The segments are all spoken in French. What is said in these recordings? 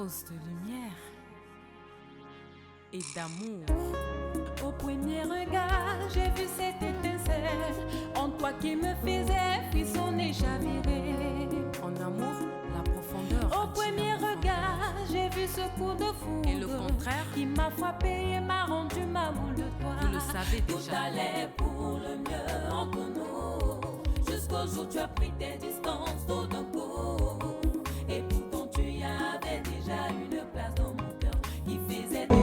dose de lumière et d'amour. Au premier regard, j'ai vu cette étincelle en toi qui me faisait frissonner, chavirer. En amour, la profondeur. Au premier regard, j'ai vu ce coup de foudre. Et le contraire qui m'a frappé et m'a rendu ma boule de toi. Vous le savez déjà. Tout allait pour le mieux entre nous, jusqu'au jour où tu as pris tes distances tout d'un coup. Et pourtant tu y avais déjà une place dans mon cœur qui faisait des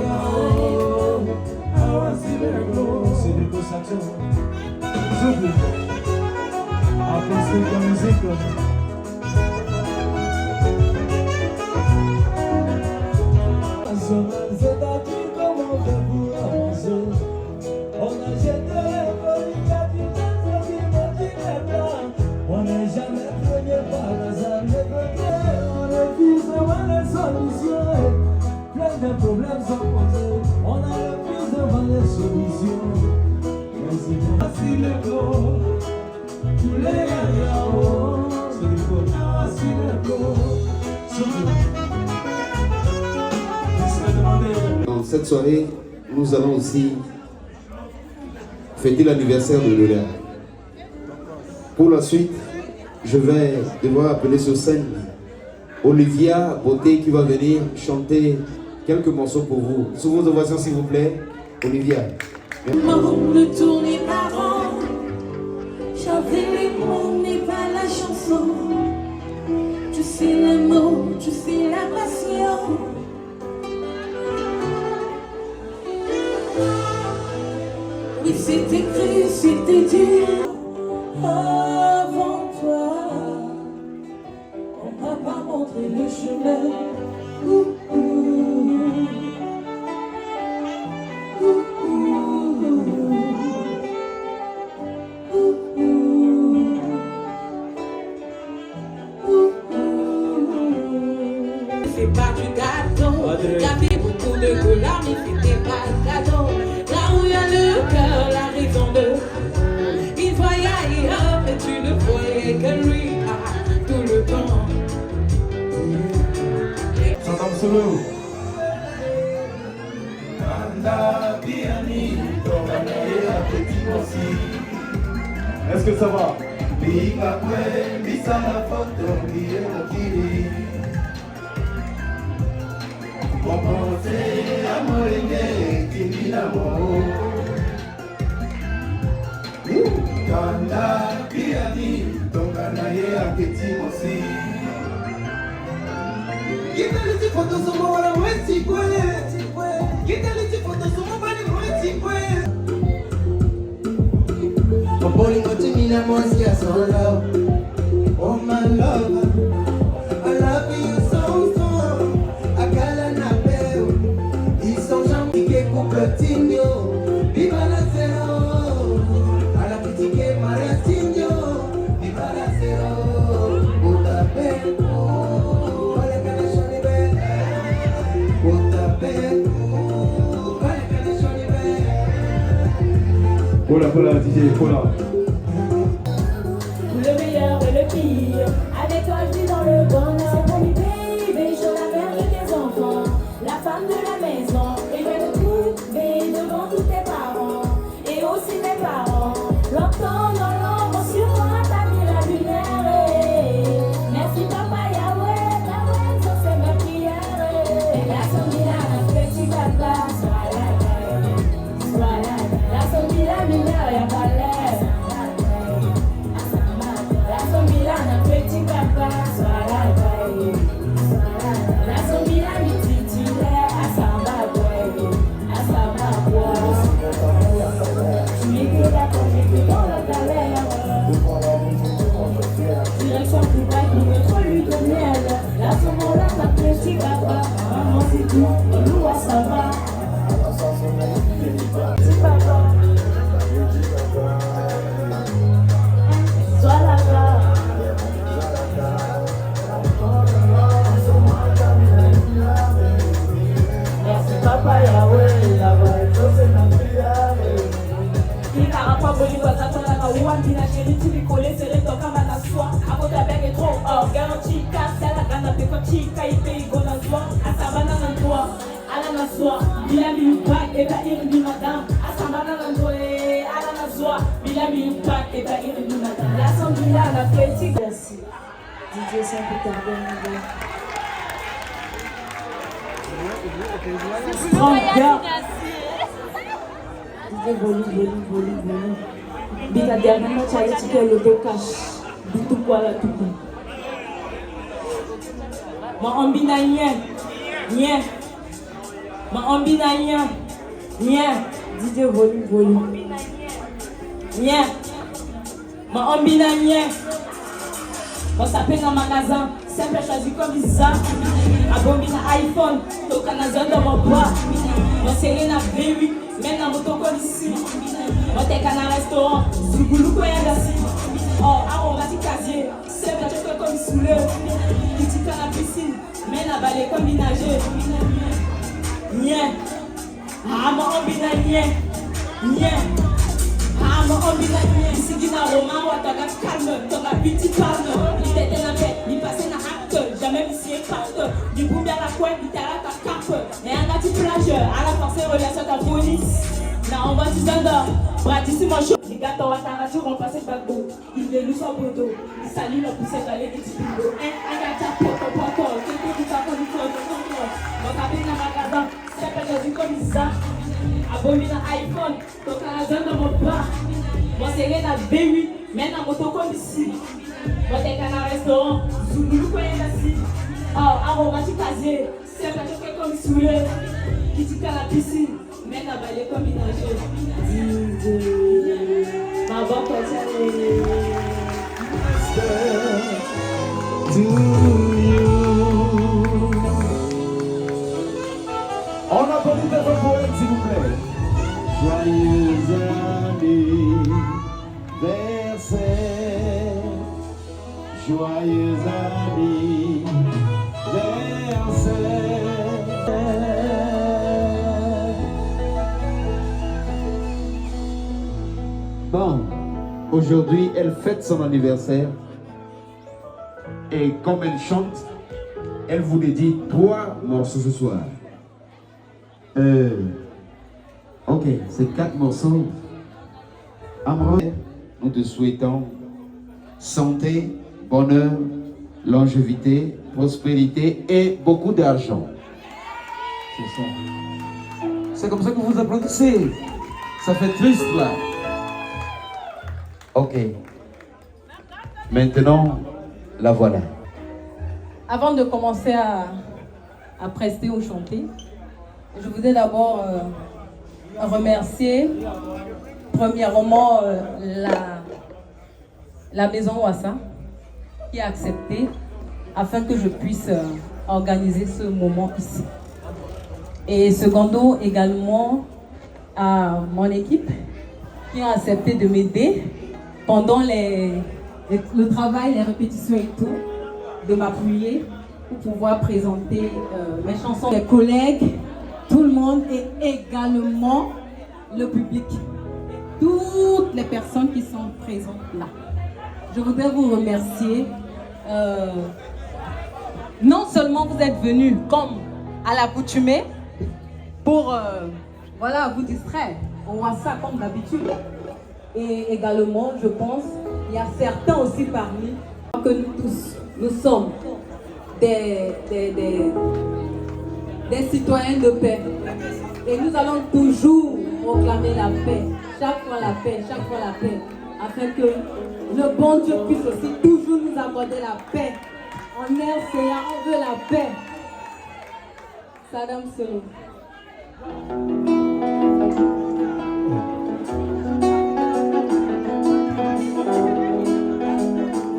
c'est des possessions. Apostolique la musique. C'est à qui comment on fait pour avancer. On a jeté les folies, il y a du temps qui m'a dit les plans. On n'est jamais premier par hasard, on est fils, on est solution. Plein de problèmes sont posés. On a le plus devant les solutions. Mais c'est facile le corps. Tous les gars là-haut. C'est du corps. Facile le corps. Dans cette soirée, nous allons aussi fêter l'anniversaire de Lola. Pour la suite, je vais devoir appeler sur scène Olivia Beauté qui va venir chanter quelques morceaux pour vous. Sous vos ovations s'il vous plaît, Olivia. Le tour n'est pas rond, chanter les mots n'est pas la chanson. Tu sais les mots, tu sais la passion. Oui, c'était écrit, c'était dit avant toi. On m'a pas montré le chemin. C'est pas du gâteau, il y avait beaucoup de couleurs, mais c'était pas le cadeau. Là où il y a le cœur, la raison de. Il voyait ailleurs, mais tu ne voyais que lui, tout le temps. J'entends solo. Est-ce que ça va? Oh my love, I love you so strong. I gotta not fail. Ils sont gentils qui coupent le tigno. Viva la zéro. À la critiquer Maratigno. Viva la zéro. Puta peco. Vale que le choni be. Puta peco. Vale que le choni be. Voilà, DJ, voilà. Le meilleur et le pire, avec toi je vis dans le bonheur. C'est pour lui baby, je la mère de tes enfants, la femme de la maison. Et je vais te trouver devant tous tes parents, et aussi tes parents. Longtemps dans l'ombre, sur moi t'as mis la lumière. Merci papa Yahweh, Yahweh, ça c'est ma prière. La sombina, un petit papa, la sombina, lumière, y'a pas l'air. Garantie, casse la gana, pe kochi, kaipe, go na zwa, asa eta iri matin. Asambana l'androé, à la nazoa, Bilami Impact, eta iri matin. L'assemblée là, la critique. Merci. DJ Saint-Pétersbourg. Strong girl. DJ volume. Bika dernièrement, tu as dit que le dos cache. Tout quoi là, tout. Ma ambina nien. Ma ambina nien. DJ volume. Nien. Ma ambina nien. On s'appelle dans le magasin. Simple choisi comme ça. Abombina iPhone. Toka na zone dans mon bois. Mon serré na V8. Même dans mon toco ici. Mon teka na restaurant. Zougoulou koya dasi. Oh, aromatique casier. Simple choisi comme souleur. Petit à la piscine. Même à balai comme ménager. Nien. Ah, ma ambina nien. Ah, ma ambina nien. Ici, il y a un roman où tu as calme. Tu as un petit calme. Il était dans la paix. Il passait dans l'acte. Jamais ici est carte. Du coup, bien la couette, il t'a ta cape. Et un petit plage. À la force, relation ta police. Là, on va du zanda. Bradissi, mon chaud. Les gars, t'en vas t'arracher, on passe le bateau. Il est loup sur le dos. Il salit le poussé dans les petits pilots. Un gars, t'as poto. C'est tout qui t'a connu pour le contrôle. Mon cabine dans le magasin. C'est pas Jésus comme ça. Abonné dans iPhone. Donc, à la zone de mon bras. Mon serré dans V8. Mais dans mon moto comme ici. Mon tête dans un restaurant. Zouloulou, quoi, il est assis. Oh, aromatique casier. C'est pas choqué comme souleur. Qui dit qu'à la piscine. Mais dans le balai comme ménager. Ma banque est To you. On applaudit votre poète, s'il vous plaît. Joyeux anniversaire. Joyeux anniversaire. Bon, aujourd'hui, elle fête son anniversaire. Et comme elle chante, elle vous dédie 3 morceaux ce soir. Ok, c'est 4 morceaux. Amro, nous te souhaitons santé, bonheur, longévité, prospérité et beaucoup d'argent. C'est ça. C'est comme ça que vous applaudissez. Ça fait triste là. Ok. Maintenant, la voilà. Avant de commencer à prester ou chanter, je voudrais d'abord remercier premièrement la maison Wassa qui a accepté afin que je puisse organiser ce moment ici. Et secondo également à mon équipe qui a accepté de m'aider pendant le travail, les répétitions et tout, de m'appuyer pour pouvoir présenter mes chansons. Les collègues, tout le monde et également le public. Toutes les personnes qui sont présentes là. Je voudrais vous remercier. Non seulement vous êtes venus comme à l'accoutumée pour voilà, vous distraire. On voit ça comme d'habitude. Et également, je pense, il y a certains aussi parmi que nous tous, nous sommes des citoyens de paix. Et nous allons toujours proclamer la paix, chaque fois la paix, afin que le bon Dieu puisse aussi toujours nous accorder la paix. En RCA, on veut la paix. Saddam Solo.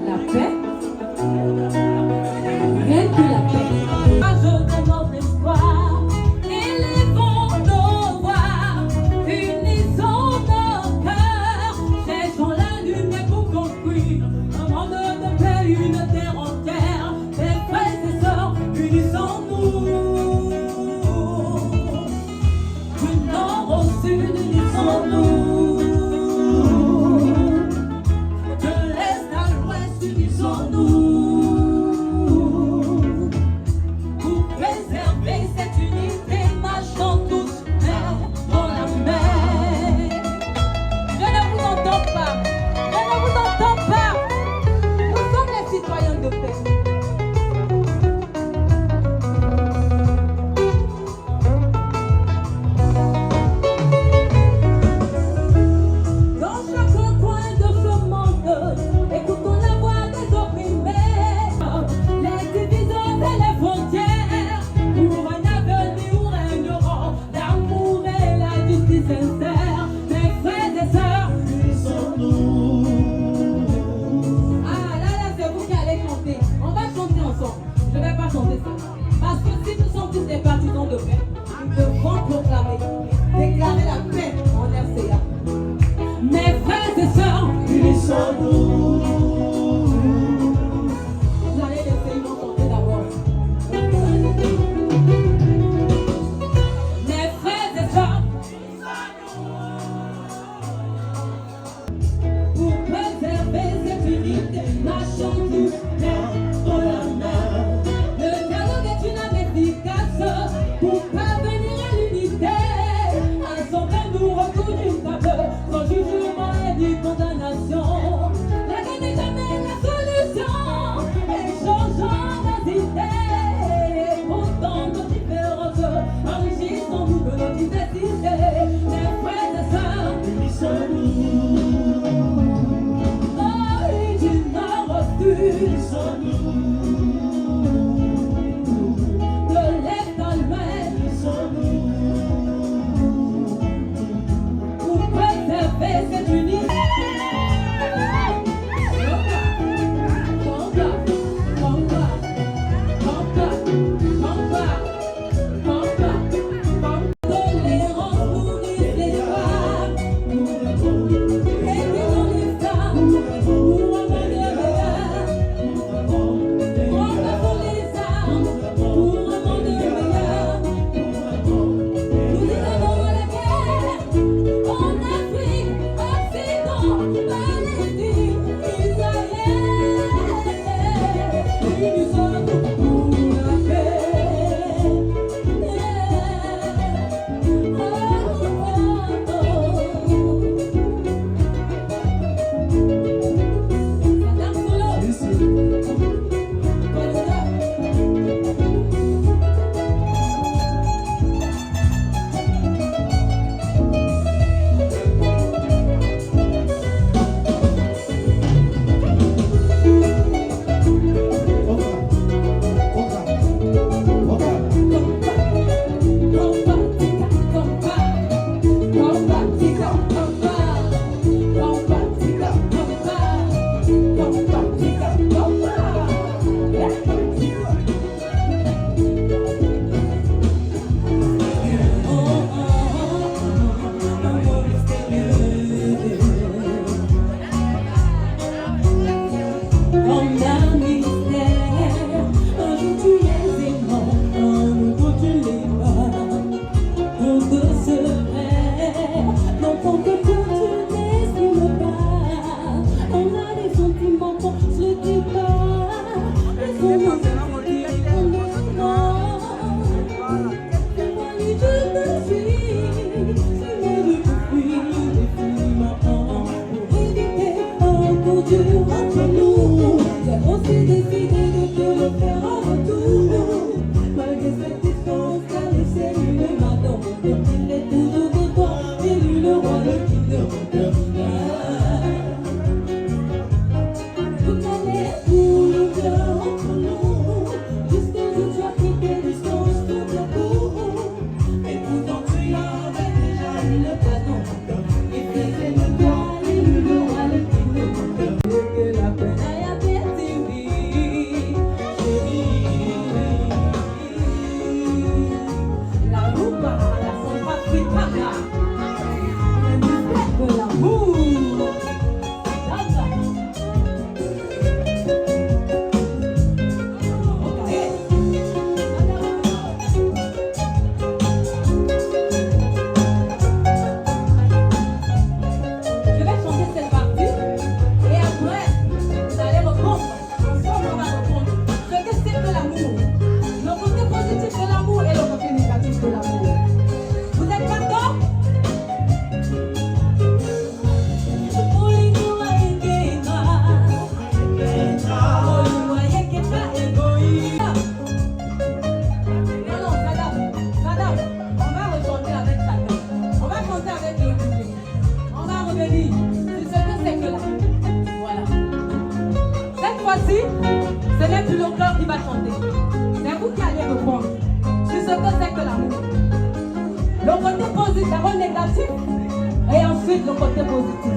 La paix. Rien que la paix. Je demande l'espoir. Élevons nos voix. Unissons nos cœurs. Cherchons la lumière pour construire un monde de paix, une terre entière. Mes frères et sœurs, unissons-nous. Du nord au sud. tous les partisans de paix, nous devons proclamer, déclarer la paix en RCA. Mes frères et sœurs, unissons-nous. vous allez laisser une chanter d'abord. Mes frères et sœurs, pour préserver cette unité, marchons tous main dans la main. Le dialogue est une arme efficace pour parvenir à l'unité. Assemblez-nous autour d'une table, sans jugement et ni condamnation. La guerre n'est jamais la solution, échangeons nos idées. Autant nos différences, enrichissons-nous de nos diversités. Mes frères et sœurs, Unissons-nous. du nord au sud, Unissons-nous. de l'est à l'ouest, Unissons-nous. pour préserver cette unité. Tolérance nourrit l'espoir, aidons les femmes pour un monde meilleur. Embrassons les armes pour un monde meilleur. Nous irons à la guerre en Afrique, Occident, Palestine, Israël. Unissons-nous pour la paix. Madame Solo, comme un mystère, un jour tu es aimant, un autre tu l'es pas. On te serait, longtemps que tu n'estimes pas. On a des sentiments qu'on se dit pas. Mais on nous dit qu'on nous ment. Moi, je me suis, c'est moi je me fuis définitivement pour éviter un coup dur entre nous. J'ai aussi décidé de te le faire en retour. Malgré cette distance, car les cellules m'attendent. Il est toujours de toi, élu le roi, le king de mon cœur. Tout en est pour le cœur entre nous. Jusqu'à jour tu as pris tes distances de ta peau. Et pourtant tu avais déjà eu le cadeau. Et faisait le toi, élu le roi, le king de mon cœur. Que la peine aille à chérie. La rumba, la samba africana. Le mystère de l'amour. Danza. Je vais chanter cette partie et après vous allez reprendre. Ensemble on va reprendre ce que c'est que l'amour. Le côté positif de l'amour et le côté négatif de l'amour. Vous êtes partants? Non, non, Sadam, on va rechanter avec chacun. On va chanter avec le public. On va revenir sur ce que c'est que l'amour. Voilà. Cette fois-ci, ce n'est plus le cœur qui va chanter. C'est vous qui allez répondre sur ce que c'est que l'amour. Le côté positif, d'abord négatif, et ensuite le côté positif.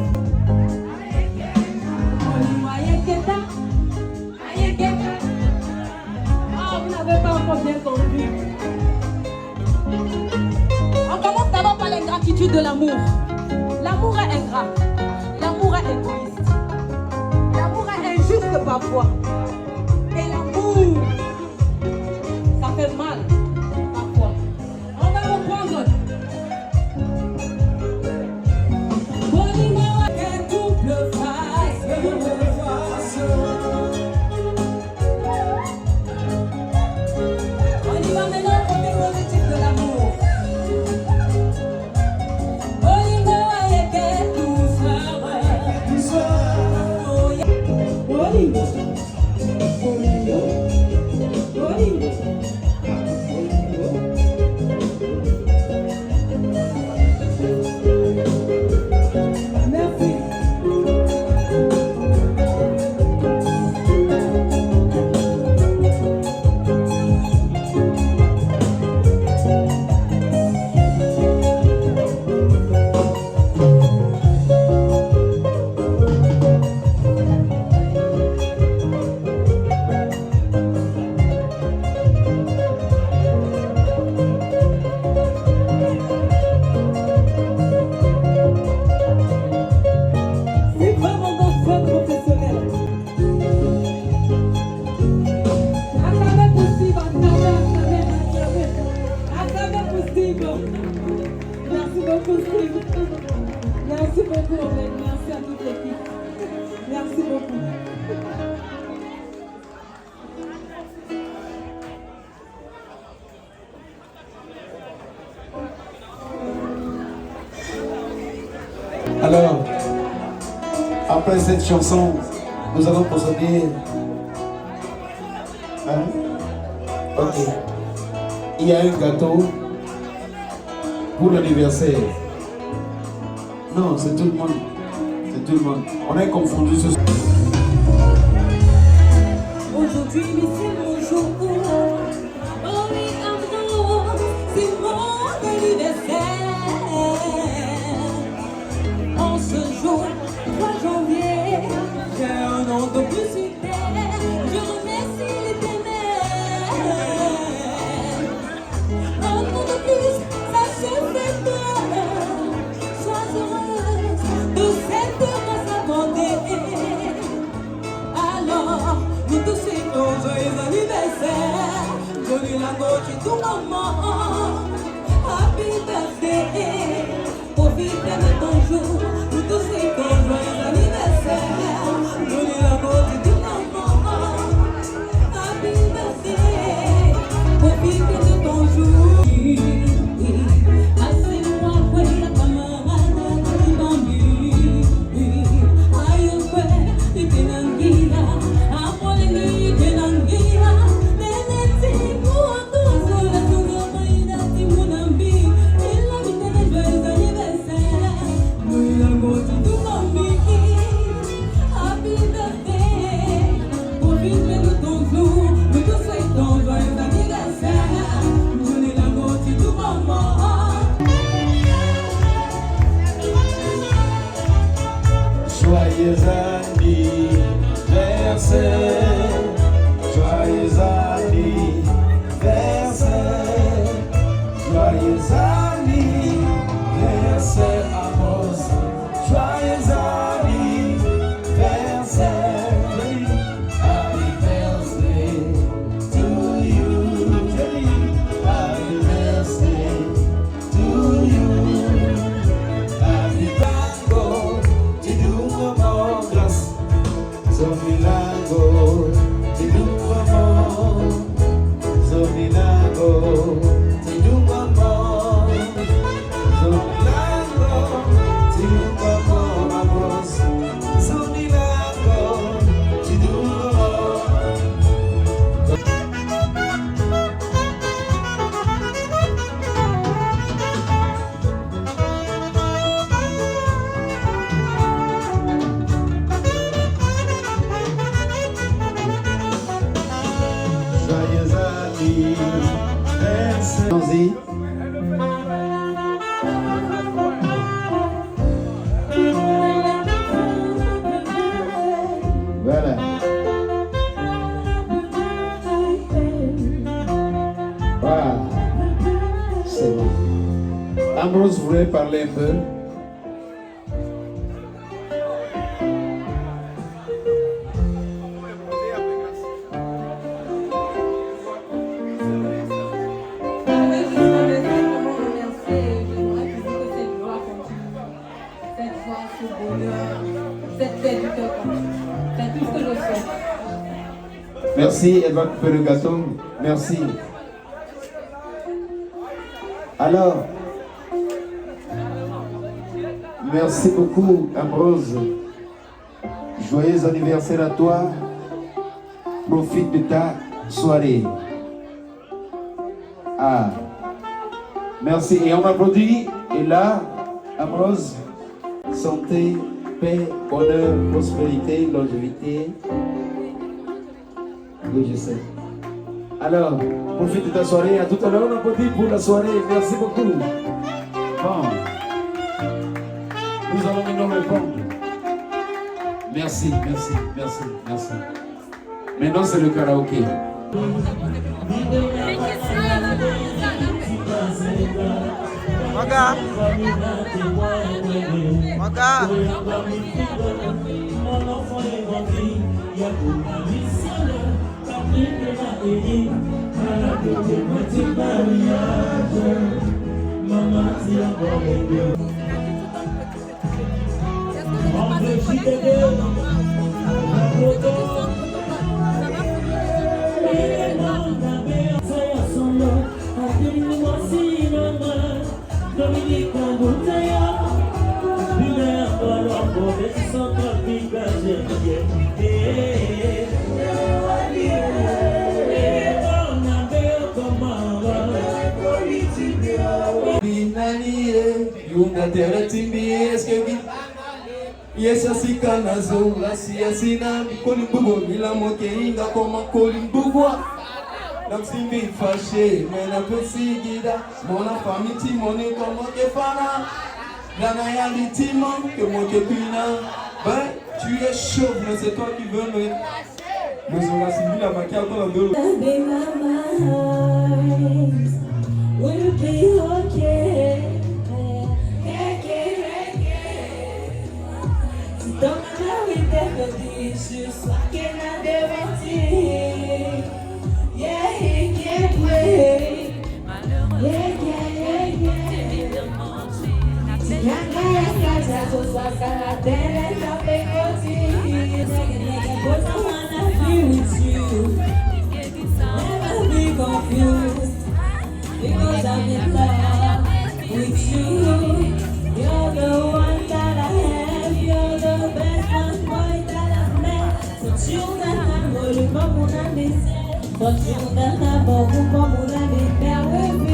Ah, vous n'avez pas encore bien compris. de l'amour. L'amour est ingrat. L'amour est égoïste. L'amour est injuste parfois. Et l'amour, ça fait mal parfois. On va reprendre. Double face. On y va maintenant au côté positif de l'amour. Merci beaucoup, Oleg. Merci à toute l'équipe. Merci beaucoup. Alors, après cette chanson, nous allons procéder. Hein? Ok. Il y a un gâteau pour l'anniversaire. Non, c'est tout le monde. C'est tout le monde. On est confondu ce soir. Aujourd'hui, c'est mon jour. Oh oui, amour, c'est mon anniversaire. En ce jour, 3 janvier, j'ai un an de plus sur terre. Je remercie l'éternel. Un an de plus, ça se fait peur. Sois heureuse de cette grâce accordée. Alors, nous tous souhaitons joyeux anniversaire. Jolie la noche et tout moment. Happy birthday. Profite de ton jour. Nous tous souhaitons joyeux anniversaire. Jolie la noche et tout moment. Happy birthday. Profite de ton jour. Assez-moi, oui, la camarade de Bambi. Aïe, ouais, tu t'es nanguilla. Joyeux anniversaire, joyeux anniversaire, joyeux anniversaire, Amos, joyeux anniversaire, happy birthday to you, happy birthday to you, happy birthday. Zominago, Tiduamo, Zominago, Tiduamo, Zominago, Tiduamo, Amos, Zominago, Tiduamo. Allons-y. Voilà. Voilà. C'est bon. Ambrose voulait parler un peu. Merci, elle va couper le gâteau. Merci. Alors, merci beaucoup, Ambrose. Joyeux anniversaire à toi. Profite de ta soirée. Ah, merci. Et on applaudit. Et là, Ambrose, santé, paix, bonheur, prospérité, longévité. Oui, je sais. Alors, profite de ta soirée. À tout à l'heure, on applaudit pour la soirée. Merci beaucoup. Bon. Nous allons maintenant répondre. Merci, merci, merci, merci. Maintenant, c'est le karaoké. Maga. Maga. Yes, I see Kanazo, I see Nam, Kolimbugo, Milamoke, Inga, Koma, Kolimbugo. Donc, si je suis fâché, mais la petite guida, mon famille, Timone, comme Kefana, Ganaya, les Timon, que mon Kepina. Ben, tu es chaud, mais c'est toi qui veux me. Nous avons suivi la maquille dans le dos. Will be okay. Don't know if there's a issue, so I cannot guarantee. Yeah, he can't wait. Yeah. But I wanna be with you. Never be confused. Because I'm in love with you. You're the one that I have. You're the best one boy that I've met. So you that I'm going to be. But you that I'm going to be.